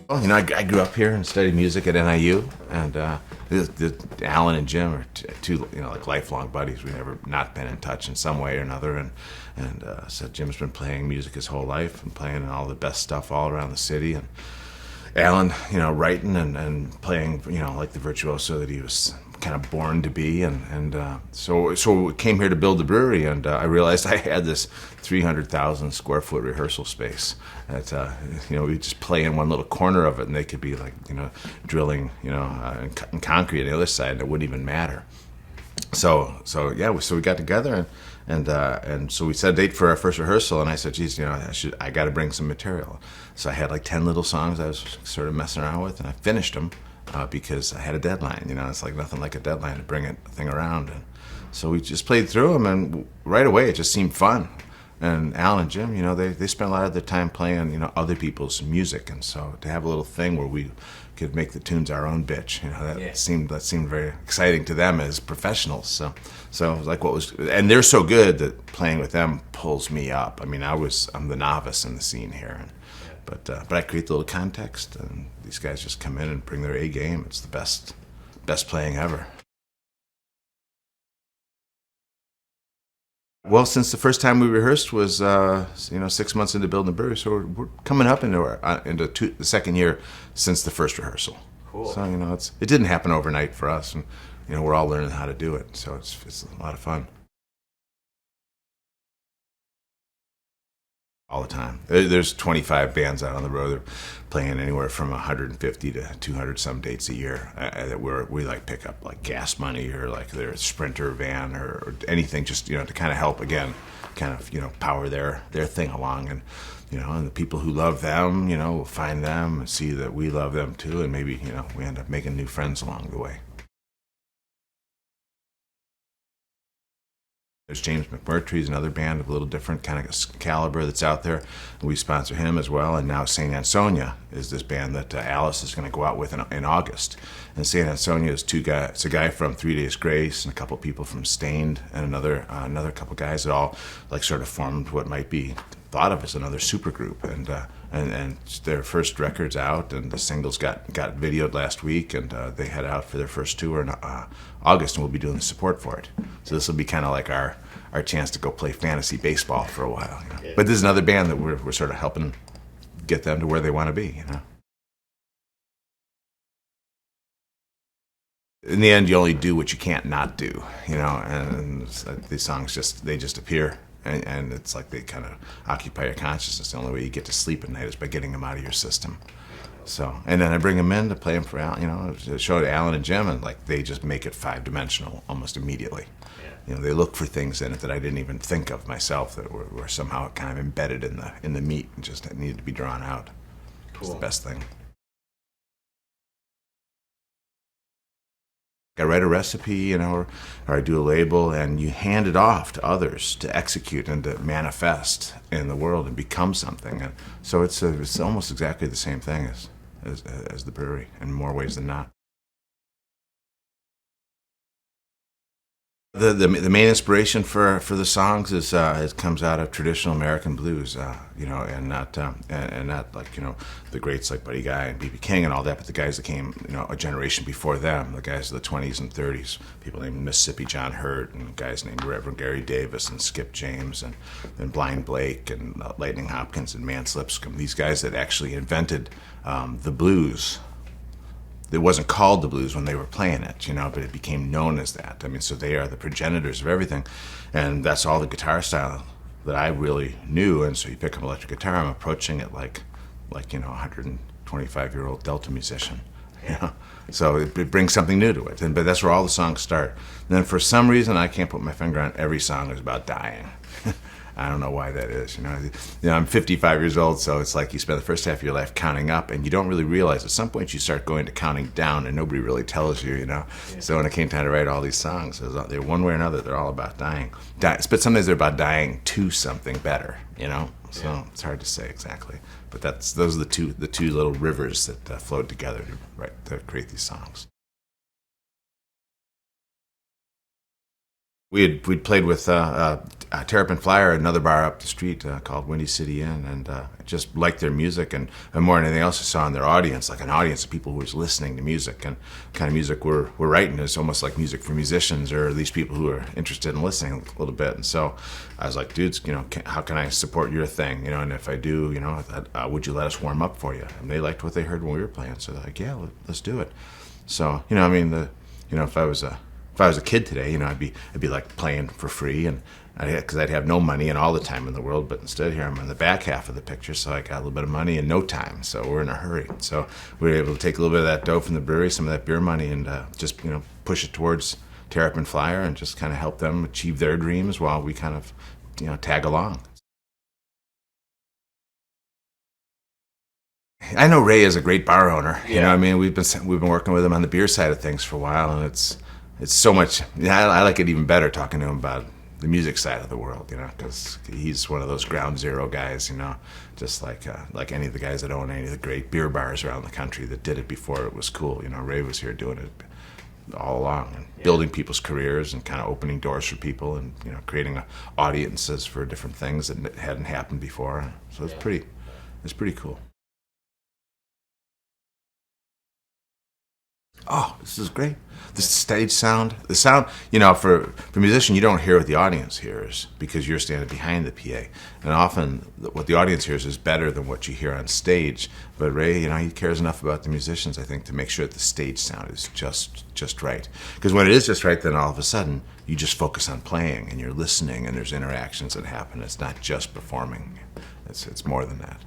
Well, I grew up here and studied music at NIU, and Alan and Jim are two, like lifelong buddies. We've never not been in touch in some way or another, and so Jim's been playing music his whole life and playing all the best stuff all around the city, and Alan, writing and playing, like the virtuoso that he was kind of born to be, so we came here to build the brewery, and I realized I had this 300,000 square foot rehearsal space that we just play in one little corner of it, and they could be like drilling in concrete on the other side, and it wouldn't even matter. So we got together, and so we set a date for our first rehearsal, and I said, geez, I got to bring some material. So I had like 10 little songs I was sort of messing around with, and I finished them because I had a deadline. It's like nothing like a deadline to bring a thing around. And so we just played through them, and right away it just seemed fun. And Alan and Jim, they spent a lot of their time playing, other people's music, and so to have a little thing where we could make the tunes our own bitch, that seemed very exciting to them as professionals. So it was like and they're so good that playing with them pulls me up. I mean, I'm the novice in the scene here, but I create the little context, and these guys just come in and bring their A game. It's the best playing ever. Well, since the first time we rehearsed was 6 months into building the brewery, so we're coming up into the second year since the first rehearsal. Cool. So it didn't happen overnight for us, and we're all learning how to do it. So it's a lot of fun. All the time. There's 25 bands out on the road. They're playing anywhere from 150 to 200 some dates a year. That we like pick up like gas money or like their Sprinter van or anything, just to kind of help again, power their thing along, and the people who love them, will find them and see that we love them too, and maybe we end up making new friends along the way. There's James McMurtry's another band of a little different kind of caliber that's out there. We sponsor him as well. And now St. Ansonia is this band that Alice is going to go out with in August. And St. Ansonia is two guys. It's a guy from 3 Days Grace and a couple people from Stained and another couple guys that all like sort of formed what might be thought of as another supergroup. And their first record's out, and the singles got videoed last week, and they head out for their first tour in August, and we'll be doing the support for it. So this will be kind of like our chance to go play fantasy baseball for a while. But this is another band that we're sort of helping get them to where they want to be. In the end, you only do what you can't not do. And these songs just appear. And it's like they kind of occupy your consciousness. The only way you get to sleep at night is by getting them out of your system. So, and then I bring them in to play them for Alan, to show it to Alan and Jim, and like they just make it 5-dimensional almost immediately. Yeah. They look for things in it that I didn't even think of myself that were somehow kind of embedded in the meat and just needed to be drawn out. Cool. It's the best thing. I write a recipe, or I do a label, and you hand it off to others to execute and to manifest in the world and become something. And so it's almost exactly the same thing as the brewery in more ways than not. The main inspiration for the songs is it comes out of traditional American blues, and not like the greats like Buddy Guy and B.B. King and all that, but the guys that came a generation before them, the guys of the 20s and 30s, people named Mississippi John Hurt, and guys named Reverend Gary Davis and Skip James and Blind Blake and Lightning Hopkins and Mance Lipscomb. These guys that actually invented the blues. It wasn't called the blues when they were playing it, but it became known as that. I mean, so they are the progenitors of everything, and that's all the guitar style that I really knew. And so you pick up an electric guitar, I'm approaching it like 125-year-old Delta musician. So it brings something new to it, but that's where all the songs start. And then for some reason, I can't put my finger on, every song is about dying. I don't know why that is. I'm 55 years old, so it's like you spend the first half of your life counting up, and you don't really realize at some point you start going to counting down, and nobody really tells you. Yeah. So when it came time to write all these songs, they're one way or another, they're all about dying. But sometimes they're about dying to something better. So it's hard to say exactly. But those are the two little rivers that flowed together to create these songs. We'd played with Terrapin Flyer, another bar up the street called Windy City Inn, and just liked their music, and more than anything else, I saw in their audience, like an audience of people who was listening to music, and the kind of music we're writing is almost like music for musicians, or at least people who are interested in listening a little bit. And so I was like, dudes, how can I support your thing, and if I do, would you let us warm up for you? And they liked what they heard when we were playing, so they're like, yeah, let's do it. So if I was a kid today, I'd be like playing for free, and because I'd have no money and all the time in the world. But instead, here I'm in the back half of the picture, so I got a little bit of money and no time. So we're in a hurry. So we were able to take a little bit of that dough from the brewery, some of that beer money, and just push it towards Terrapin Flyer and just kind of help them achieve their dreams while we kind of tag along. I know Ray is a great bar owner. Yeah. We've been working with him on the beer side of things for a while, and it's so much. I like it even better talking to him about the music side of the world, because he's one of those ground zero guys, just like any of the guys that own any of the great beer bars around the country that did it before it was cool. Ray was here doing it all along, and building people's careers and kind of opening doors for people, and creating audiences for different things that hadn't happened before. So it's pretty cool. Oh, this is great. The stage sound, for a musician, you don't hear what the audience hears because you're standing behind the PA. And often what the audience hears is better than what you hear on stage. But Ray, he cares enough about the musicians, I think, to make sure that the stage sound is just right. Because when it is just right, then all of a sudden you just focus on playing and you're listening and there's interactions that happen. It's not just performing. It's more than that.